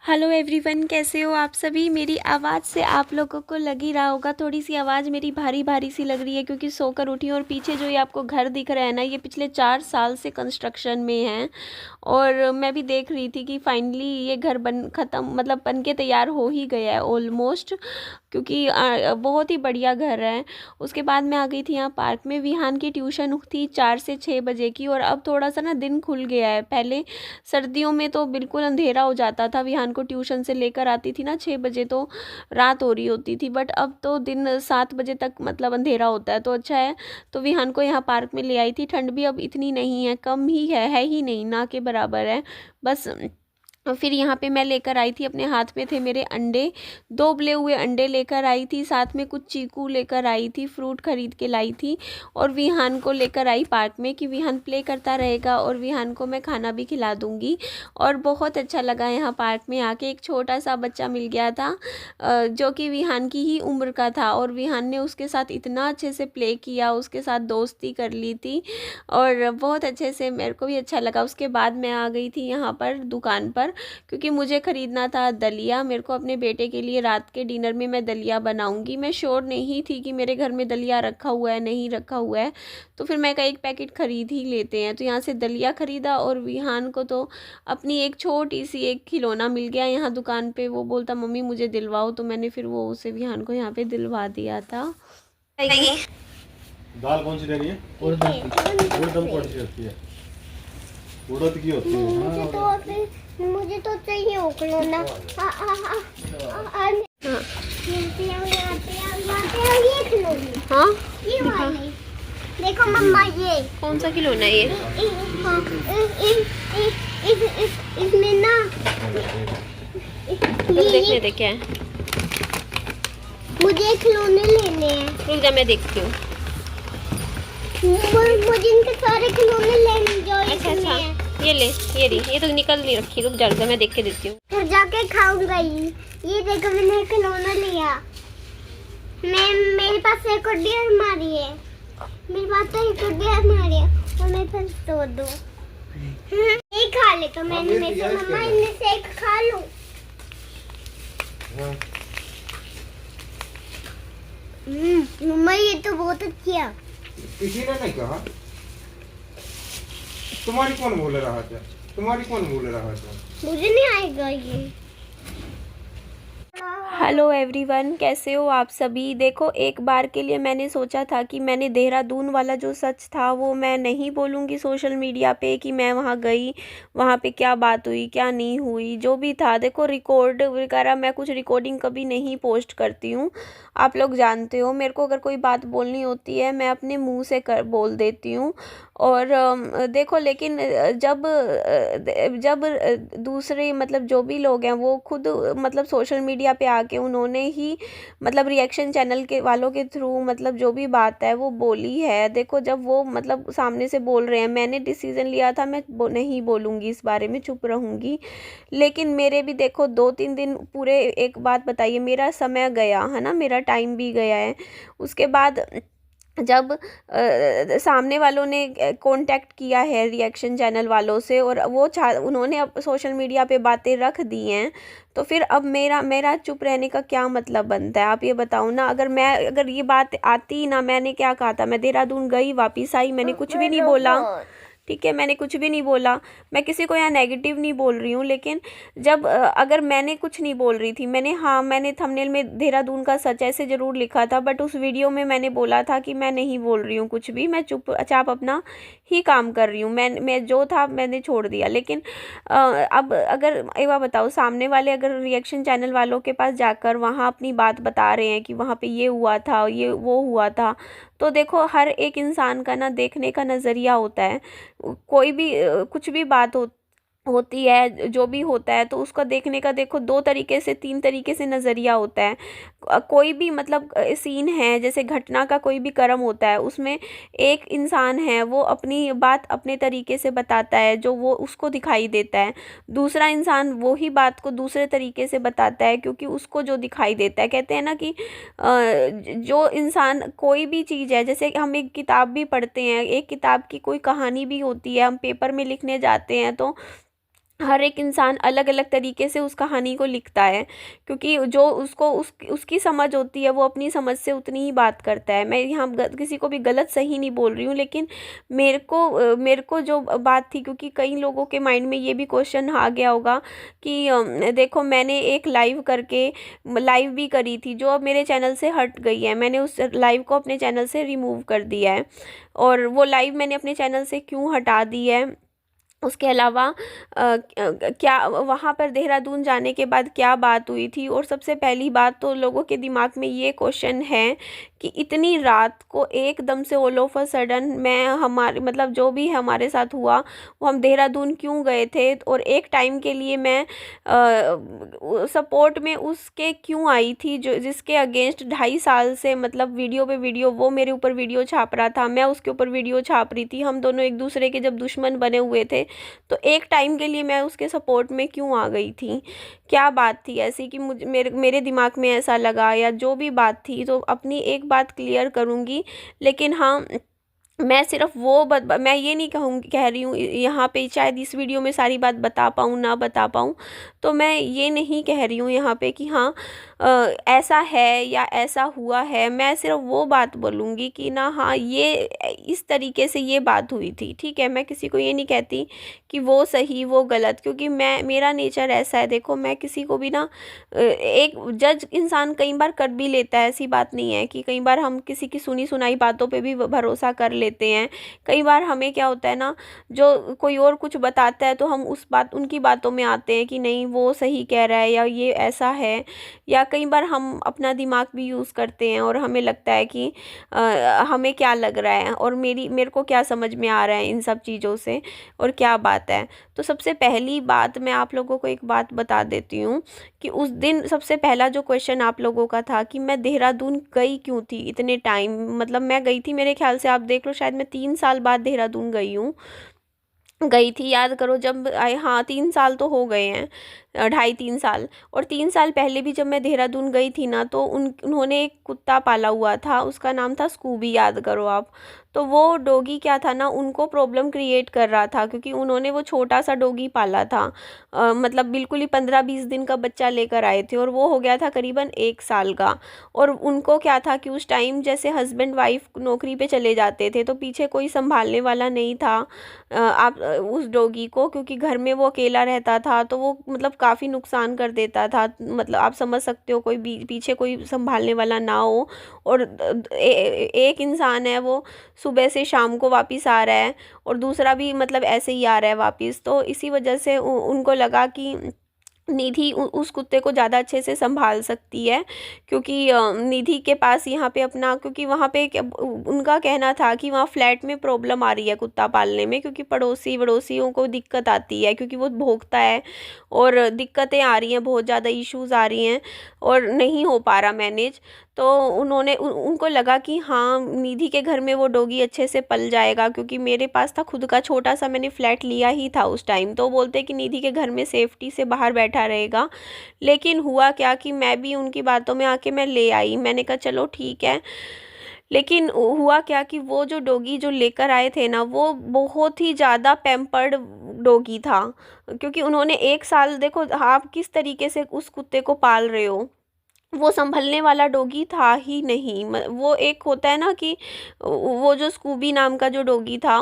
Hello everyone, कैसे हो आप सभी। मेरी आवाज़ से आप लोगों को लग ही रहा होगा, थोड़ी सी आवाज़ मेरी भारी भारी सी लग रही है क्योंकि सोकर उठी हूँ। और पीछे जो ये आपको घर दिख रहा है ना, ये पिछले 4 साल से कंस्ट्रक्शन में है। और मैं भी देख रही थी कि फाइनली ये घर बन ख़त्म मतलब बन के तैयार हो ही गया है ऑलमोस्ट, क्योंकि बहुत ही बढ़िया घर है। उसके बाद मैं आ गई थी यहाँ पार्क में। विहान की ट्यूशन थी 4 से 6 बजे की, और अब थोड़ा सा ना दिन खुल गया है। पहले सर्दियों में तो बिल्कुल अंधेरा हो जाता था। विहान को ट्यूशन से लेकर आती थी ना 6 बजे, तो रात हो रही होती थी। बट अब तो दिन 7 बजे तक मतलब अंधेरा होता है, तो अच्छा है। तो विहान को यहाँ पार्क में ले आई थी। ठंड भी अब इतनी नहीं है, कम ही है ही नहीं, ना के बराबर है बस। फिर यहाँ पे मैं लेकर आई थी, अपने हाथ में थे मेरे अंडे, 2 उबले हुए अंडे लेकर आई थी। साथ में कुछ चीकू लेकर आई थी, फ्रूट खरीद के लाई थी। और विहान को लेकर आई पार्क में कि विहान प्ले करता रहेगा और विहान को मैं खाना भी खिला दूँगी। और बहुत अच्छा लगा यहाँ पार्क में आके। एक छोटा सा बच्चा मिल गया था जो कि विहान की ही उम्र का था, और विहान ने उसके साथ इतना अच्छे से प्ले किया, उसके साथ दोस्ती कर ली थी और बहुत अच्छे से, मेरे को भी अच्छा लगा। उसके बाद मैं आ गई थी यहाँ पर दुकान पर, क्योंकि मुझे ख़रीदना था दलिया। मेरे को अपने बेटे के लिए रात के डिनर में मैं दलिया बनाऊंगी। मैं श्योर नहीं थी कि मेरे घर में दलिया रखा हुआ है नहीं रखा हुआ है, तो फिर मैं कहा एक पैकेट ख़रीद ही लेते हैं। तो यहाँ से दलिया ख़रीदा, और विहान को तो अपनी एक छोटी सी एक खिलौना मिल गया यहाँ दुकान पे। वो बोलता मम्मी मुझे दिलवाओ, तो मैंने फिर वो उसे विहान को यहाँ पे दिलवा दिया था। दाल कौन सी ले रही है? उड़द कौन सी होती है? उड़द की होती है। मुझे तो चाहिए वो खिलौना। ये खिलौना। हाँ, ये वाली देखो मम्मा, ये कौन सा खिलौना है ये? इसमें ना देखने दे क्या है। मुझे खिलौने लेने हैं। रुक जा, मैं देखती हूँ। मुझे इनके सारे खिलौने लेने जो अच्छा अच्छा, ये ले, ये तो निकल नहीं रखी। रुक जा मैं देख के देती हूँ। फिर जाके खाऊंगा ये देखो मैंने खिलौना लिया। मेरे पास एक गुड्डी अलमारी है, मेरे पास तो एक गुड्डी अलमारी है, और मैं फिर तोड़ दूँ। एक खा ले तो मैंने में से मम्मा इनमें से एक खा लूं। मम्मा ये तो बहुत अच्छी है। किसी ने नहीं कहा। तुम्हारी कौन बोल रहा था? मुझे नहीं आएगा ये। हेलो एवरीवन, कैसे हो आप सभी। देखो, एक बार के लिए मैंने सोचा था कि मैंने देहरादून वाला जो सच था वो मैं नहीं बोलूँगी सोशल मीडिया पे, कि मैं वहाँ गई, वहाँ पे क्या बात हुई क्या नहीं हुई, जो भी था। देखो, रिकॉर्ड वगैरह मैं कुछ रिकॉर्डिंग कभी नहीं पोस्ट करती हूँ, आप लोग जानते हो। मेरे को अगर कोई बात बोलनी होती है मैं अपने मुँह से बोल देती हूँ। और देखो, लेकिन जब दूसरे मतलब जो भी लोग हैं वो खुद मतलब सोशल मीडिया पे आके उन्होंने ही मतलब रिएक्शन चैनल के वालों के थ्रू मतलब जो भी बात है वो बोली है। देखो, जब वो मतलब सामने से बोल रहे हैं, मैंने डिसीज़न लिया था मैं नहीं बोलूँगी इस बारे में, चुप रहूँगी। लेकिन मेरे भी देखो 2-3 दिन पूरे, एक बात बताइए, मेरा समय गया है ना, मेरा टाइम भी गया है। उसके बाद जब सामने वालों ने कांटेक्ट किया है रिएक्शन चैनल वालों से, और वो उन्होंने अब सोशल मीडिया पे बातें रख दी हैं, तो फिर अब मेरा चुप रहने का क्या मतलब बनता है, आप ये बताओ ना। अगर ये बात आती ना, मैंने क्या कहा था, मैं देहरादून गई वापस आई, मैंने कुछ भी नहीं बोला, ठीक है, मैंने कुछ भी नहीं बोला। मैं किसी को यहाँ नेगेटिव नहीं बोल रही हूँ, लेकिन जब अगर मैंने कुछ नहीं बोल रही थी, मैंने थंबनेल में देहरादून का सच ऐसे ज़रूर लिखा था, बट उस वीडियो में मैंने बोला था कि मैं नहीं बोल रही हूँ कुछ भी, मैं चुपचाप अपना ही काम कर रही हूँ। मैं जो था मैंने छोड़ दिया। लेकिन अब अगर एक बार बताओ, सामने वाले अगर रिएक्शन चैनल वालों के पास जाकर वहाँ अपनी बात बता रहे हैं कि वहाँ पे ये हुआ था, ये वो हुआ था, तो देखो हर एक इंसान का ना देखने का नज़रिया होता है। कोई भी कुछ भी बात होती है, जो भी होता है, तो उसका देखने का देखो 2 तरीके से 3 तरीके से नज़रिया होता है। कोई भी मतलब सीन है, जैसे घटना का कोई भी कर्म होता है, उसमें एक इंसान है वो अपनी बात अपने तरीके से बताता है जो वो उसको दिखाई देता है। दूसरा इंसान वो ही बात को दूसरे तरीके से बताता है क्योंकि उसको जो दिखाई देता है। कहते हैं ना कि जो इंसान कोई भी चीज़ है, जैसे हम एक किताब भी पढ़ते हैं, एक किताब की कोई कहानी भी होती है, हम पेपर में लिखने जाते हैं, तो हर एक इंसान अलग अलग तरीके से उस कहानी को लिखता है, क्योंकि जो उसको उसकी समझ होती है वो अपनी समझ से उतनी ही बात करता है। मैं यहाँ किसी को भी गलत सही नहीं बोल रही हूँ, लेकिन मेरे को जो बात थी, क्योंकि कई लोगों के माइंड में ये भी क्वेश्चन आ गया होगा कि देखो मैंने एक लाइव भी करी थी जो अब मेरे चैनल से हट गई है। मैंने उस लाइव को अपने चैनल से रिमूव कर दिया है, और वो लाइव मैंने अपने चैनल से क्यों हटा दी है, उसके अलावा क्या वहाँ पर देहरादून जाने के बाद क्या बात हुई थी। और सबसे पहली बात तो लोगों के दिमाग में ये क्वेश्चन है कि इतनी रात को एकदम से ऑल ऑफ अ सडन हमारे मतलब जो भी हमारे साथ हुआ वो हम देहरादून क्यों गए थे, और एक टाइम के लिए मैं सपोर्ट में उसके क्यों आई थी जो जिसके अगेंस्ट 2.5 साल से मतलब वीडियो पे वीडियो वो मेरे ऊपर वीडियो छाप रहा था, मैं उसके ऊपर वीडियो छाप रही थी। हम दोनों एक दूसरे के जब दुश्मन बने हुए थे तो एक टाइम के लिए मैं उसके सपोर्ट में क्यों आ गई थी। क्या बात थी ऐसी कि मेरे दिमाग में ऐसा लगा, या जो भी बात थी। तो अपनी एक बात क्लियर करूँगी, लेकिन हाँ मैं सिर्फ मैं ये नहीं कह रही हूँ यहाँ पे, शायद इस वीडियो में सारी बात बता पाऊँ ना बता पाऊँ, तो मैं ये नहीं कह रही हूँ यहाँ पे कि हाँ ऐसा है या ऐसा हुआ है। मैं सिर्फ वो बात बोलूँगी कि ना हाँ ये इस तरीके से ये बात हुई थी, ठीक है। मैं किसी को ये नहीं कहती कि वो सही वो गलत, क्योंकि मेरा नेचर ऐसा है। देखो मैं किसी को भी ना एक जज इंसान कई बार कर भी लेता है, ऐसी बात नहीं है कि कई बार हम किसी की सुनी सुनाई बातों पे भी भरोसा कर लेते हैं। कई बार हमें क्या होता है ना, जो कोई और कुछ बताता है तो हम उनकी बातों में आते हैं कि नहीं वो सही कह रहा है या ये ऐसा है। या कई बार हम अपना दिमाग भी यूज़ करते हैं और हमें लगता है कि हमें क्या लग रहा है और मेरे को क्या समझ में आ रहा है इन सब चीज़ों से और क्या बात है। तो सबसे पहली बात मैं आप लोगों को एक बात बता देती हूँ कि उस दिन सबसे पहला जो क्वेश्चन आप लोगों का था कि मैं देहरादून गई क्यों थी इतने टाइम। मतलब मैं गई थी, मेरे ख्याल से आप देख लो, शायद मैं 3 साल बाद देहरादून गई थी। याद करो जब आए, हाँ 3 साल तो हो गए हैं, 2.5-3 साल। और 3 साल पहले भी जब मैं देहरादून गई थी ना, तो उन्होंने एक कुत्ता पाला हुआ था, उसका नाम था स्कूबी, याद करो आप। तो वो डॉगी क्या था ना, उनको प्रॉब्लम क्रिएट कर रहा था, क्योंकि उन्होंने वो छोटा सा डॉगी पाला था। मतलब बिल्कुल ही 15-20 दिन का बच्चा लेकर आए थे, और वो हो गया था करीबन 1 साल का। और उनको क्या था कि उस टाइम जैसे हस्बैंड वाइफ नौकरी पे चले जाते थे तो पीछे कोई संभालने वाला नहीं था आप उस डॉगी को, क्योंकि घर में वो अकेला रहता था, तो वो मतलब काफ़ी नुकसान कर देता था। मतलब आप समझ सकते हो, कोई पीछे कोई संभालने वाला ना हो, और एक इंसान है वो सुबह से शाम को वापस आ रहा है, और दूसरा भी मतलब ऐसे ही आ रहा है वापस। तो इसी वजह से उनको लगा कि निधि उस कुत्ते को ज़्यादा अच्छे से संभाल सकती है, क्योंकि निधि के पास यहाँ पे अपना, क्योंकि वहाँ पे उनका कहना था कि वहाँ फ्लैट में प्रॉब्लम आ रही है कुत्ता पालने में, क्योंकि पड़ोसियों को दिक्कत आती है, क्योंकि वो भौंकता है और दिक्कतें आ रही हैं, बहुत ज़्यादा इश्यूज़ आ रही हैं और नहीं हो पा रहा मैनेज। तो उनको लगा कि हाँ निधि के घर में वो डॉगी अच्छे से पल जाएगा, क्योंकि मेरे पास था खुद का छोटा सा, मैंने फ्लैट लिया ही था उस टाइम। तो बोलते कि निधि के घर में सेफ्टी से बाहर बैठा रहेगा। लेकिन हुआ क्या कि मैं भी उनकी बातों में आके मैं ले आई, मैंने कहा चलो ठीक है। लेकिन हुआ क्या कि वो जो डॉगी जो लेकर आए थे ना, वो बहुत ही ज़्यादा पैम्पर्ड डॉगी था, क्योंकि उन्होंने 1 साल, देखो आप किस तरीके से उस कुत्ते को पाल रहे हो, वो संभलने वाला डॉगी था ही नहीं। वो एक होता है ना कि वो जो स्कूबी नाम का जो डॉगी था,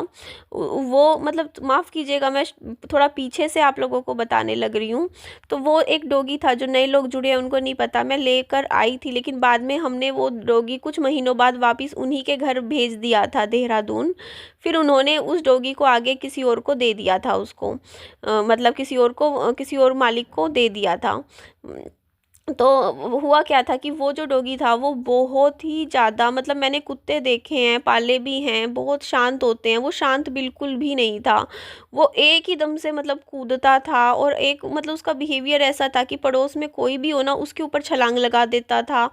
वो मतलब माफ़ कीजिएगा मैं थोड़ा पीछे से आप लोगों को बताने लग रही हूँ। तो वो एक डॉगी था, जो नए लोग जुड़े हैं उनको नहीं पता, मैं लेकर आई थी, लेकिन बाद में हमने वो डॉगी कुछ महीनों बाद वापस उन्हीं के घर भेज दिया था देहरादून। फिर उन्होंने उस डॉगी को आगे किसी और को दे दिया था, उसको मतलब किसी और मालिक को दे दिया था। तो हुआ क्या था कि वो जो डॉगी था वो बहुत ही ज़्यादा, मतलब मैंने कुत्ते देखे हैं, पाले भी हैं, बहुत शांत होते हैं, वो शांत बिल्कुल भी नहीं था। वो एक ही दम से मतलब कूदता था, और एक मतलब उसका बिहेवियर ऐसा था कि पड़ोस में कोई भी हो ना उसके ऊपर छलांग लगा देता था।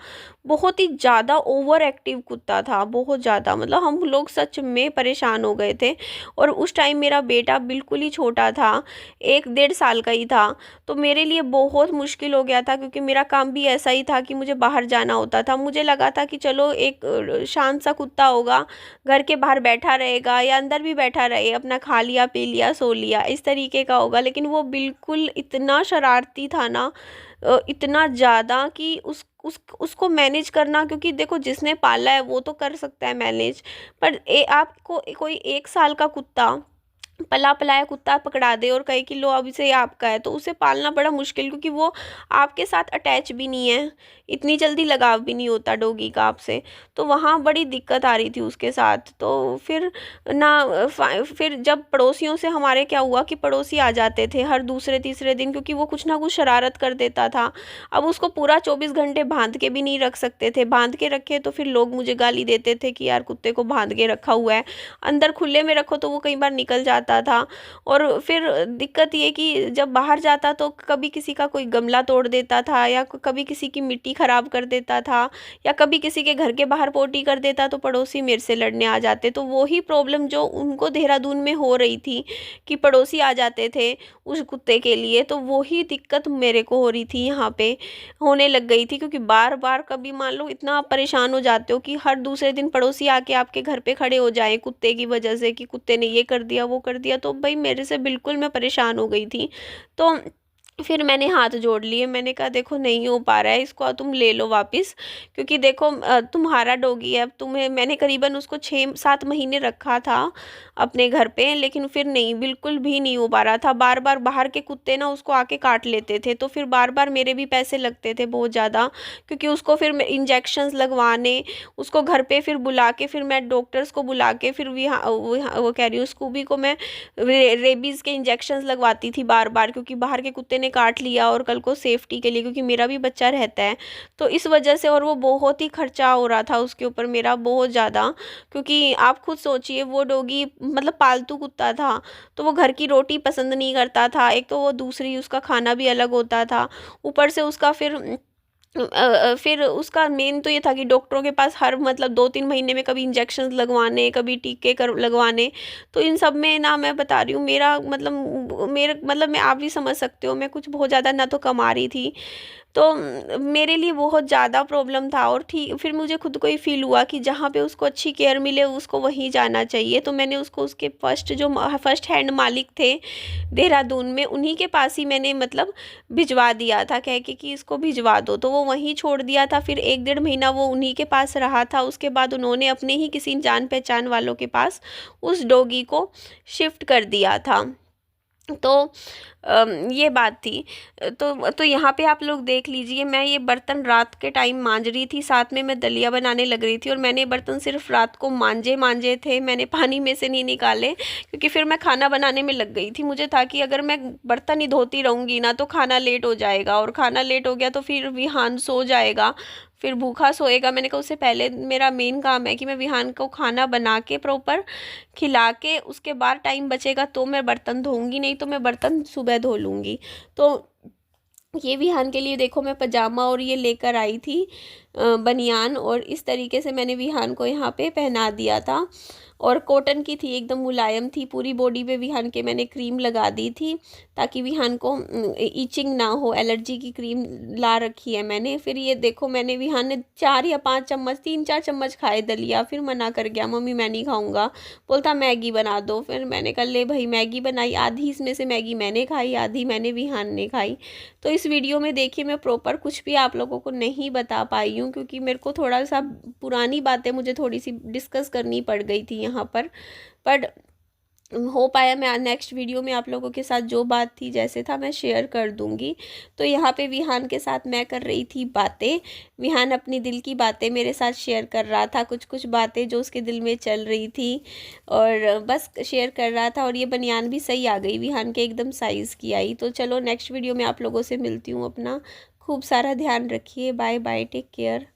बहुत ही ज़्यादा ओवर एक्टिव कुत्ता था, बहुत ज़्यादा, मतलब हम लोग सच में परेशान हो गए थे। और उस टाइम मेरा बेटा बिल्कुल ही छोटा था, 1-1.5 साल का ही था। तो मेरे लिए बहुत मुश्किल हो गया था, क्योंकि मेरा मेरा काम भी ऐसा ही था कि मुझे बाहर जाना होता था। मुझे लगा था कि चलो एक शांत सा कुत्ता होगा, घर के बाहर बैठा रहेगा या अंदर भी बैठा रहे, अपना खा लिया, पी लिया, सो लिया, इस तरीके का होगा। लेकिन वो बिल्कुल इतना शरारती था ना, इतना ज़्यादा कि उसको मैनेज करना, क्योंकि देखो जिसने पाला है वो तो कर सकता है मैनेज, पर आपको कोई 1 साल का कुत्ता, पला पलाया कुत्ता पकड़ा दे और कहे कि लो अब इसे ये आपका है, तो उसे पालना बड़ा मुश्किल, क्योंकि वो आपके साथ अटैच भी नहीं है, इतनी जल्दी लगाव भी नहीं होता डॉगी का आपसे। तो वहाँ बड़ी दिक्कत आ रही थी उसके साथ। तो फिर फिर जब पड़ोसियों से हमारे क्या हुआ कि पड़ोसी आ जाते थे हर दूसरे तीसरे दिन, क्योंकि वो कुछ ना कुछ शरारत कर देता था। अब उसको पूरा 24 घंटे बांध के भी नहीं रख सकते थे, बांध के रखे तो फिर लोग मुझे गाली देते थे कि यार कुत्ते को बांध के रखा हुआ है, अंदर खुले में रखो तो वो कई बार निकल जाता था। और फिर दिक्कत ये कि जब बाहर जाता तो कभी किसी का कोई गमला तोड़ देता था, या कभी किसी की मिट्टी खराब कर देता था, या कभी किसी के घर के बाहर पोटी कर देता, तो पड़ोसी मेरे से लड़ने आ जाते। तो वही प्रॉब्लम जो उनको देहरादून में हो रही थी कि पड़ोसी आ जाते थे उस कुत्ते के लिए, तो वही दिक्कत मेरे को हो रही थी, यहाँ पे होने लग गई थी। क्योंकि बार बार कभी मान लो इतना आप परेशान हो जाते हो कि हर दूसरे दिन पड़ोसी आके आपके घर पे खड़े हो जाए कुत्ते की वजह से, कि कुत्ते ने ये कर दिया वो कर दिया, तो भाई मेरे से बिल्कुल मैं परेशान हो गई थी। तो फिर मैंने हाथ जोड़ लिए, मैंने कहा देखो नहीं हो पा रहा है, इसको तुम ले लो वापस, क्योंकि देखो तुम्हारा डॉगी है, अब तुम्हें, मैंने करीबन उसको 6-7 महीने रखा था अपने घर पे, लेकिन फिर नहीं, बिल्कुल भी नहीं हो पा रहा था। बार बार बाहर के कुत्ते ना उसको आके काट लेते थे, तो फिर बार बार मेरे भी पैसे लगते थे बहुत ज़्यादा, क्योंकि उसको फिर इंजेक्शंस लगवाने, उसको घर पे फिर बुला के, फिर मैं डॉक्टर्स को बुला के, फिर वो कह रही हूँ स्कूबी को मैं रेबीज़ के इंजेक्शंस लगवाती थी बार बार, क्योंकि बाहर के कुत्ते ने काट लिया और कल को सेफ्टी के लिए, क्योंकि मेरा भी बच्चा रहता है, तो इस वजह से। और वो बहुत ही खर्चा हो रहा था उसके ऊपर मेरा बहुत ज़्यादा, क्योंकि आप खुद सोचिए वो डॉगी मतलब पालतू कुत्ता था, तो वो घर की रोटी पसंद नहीं करता था, एक तो वो दूसरी उसका खाना भी अलग होता था, ऊपर से उसका फिर उसका मेन तो ये था कि डॉक्टरों के पास हर मतलब 2-3 महीने में कभी इंजेक्शन लगवाने, कभी टीके कर लगवाने। तो इन सब में ना, मैं बता रही हूँ मेरे मतलब मैं, आप भी समझ सकते हो, मैं कुछ बहुत ज़्यादा ना तो कमा रही थी, तो मेरे लिए बहुत ज़्यादा प्रॉब्लम था। और ठीक फिर मुझे खुद को ही फील हुआ कि जहाँ पे उसको अच्छी केयर मिले उसको वहीं जाना चाहिए। तो मैंने उसको उसके फर्स्ट हैंड मालिक थे देहरादून में, उन्हीं के पास ही मैंने मतलब भिजवा दिया था, कह के कि इसको भिजवा दो, तो वो वहीं छोड़ दिया था। फिर 1-1.5 महीना वो उन्हीं के पास रहा था, उसके बाद उन्होंने अपने ही किसी जान पहचान वालों के पास उस डॉगी को शिफ्ट कर दिया था। तो ये बात थी। तो यहाँ पे आप लोग देख लीजिए, मैं ये बर्तन रात के टाइम मांज रही थी, साथ में मैं दलिया बनाने लग रही थी, और मैंने बर्तन सिर्फ रात को मांजे थे, मैंने पानी में से नहीं निकाले, क्योंकि फिर मैं खाना बनाने में लग गई थी। मुझे था कि अगर मैं बर्तन ही धोती रहूँगी ना तो खाना लेट हो जाएगा, और खाना लेट हो गया तो फिर विहान सो जाएगा, फिर भूखा सोएगा। मैंने कहा उससे पहले मेरा मेन काम है कि मैं विहान को खाना बना के प्रॉपर खिला के, उसके बाद टाइम बचेगा तो मैं बर्तन धोऊंगी, नहीं तो मैं बर्तन सुबह धो लूँगी। तो ये विहान के लिए देखो मैं पजामा और ये लेकर आई थी बनियान, और इस तरीके से मैंने विहान को यहाँ पे पहना दिया था, और कॉटन की थी, एकदम मुलायम थी। पूरी बॉडी पे विहान के मैंने क्रीम लगा दी थी ताकि विहान को ईचिंग ना हो, एलर्जी की क्रीम ला रखी है मैंने। फिर ये देखो मैंने, विहान ने 4 या 5 चम्मच 3-4 चम्मच खाए दलिया, फिर मना कर गया, मम्मी मैं नहीं खाऊंगा, बोलता मैगी बना दो। फिर मैंने कहा ले भाई मैगी बनाई, आधी इसमें से मैगी मैंने खाई, आधी मैंने विहान ने खाई। तो इस वीडियो में देखिए मैं प्रॉपर कुछ भी आप लोगों को नहीं बता पाई हूँ, क्योंकि मेरे को थोड़ा सा पुरानी बातें मुझे थोड़ी सी डिस्कस करनी पड़ गई थी यहाँ पर हो पाया मैं नेक्स्ट वीडियो में आप लोगों के साथ जो बात थी जैसे था मैं शेयर कर दूंगी। तो यहाँ पे विहान के साथ मैं कर रही थी बातें, विहान अपनी दिल की बातें मेरे साथ शेयर कर रहा था, कुछ बातें जो उसके दिल में चल रही थी, और बस शेयर कर रहा था। और ये बनियान भी सही आ गई, विहान के एकदम साइज़ की आई। तो चलो नेक्स्ट वीडियो में आप लोगों से मिलती हूँ, अपना खूब सारा ध्यान रखिए, बाय बाय, टेक केयर।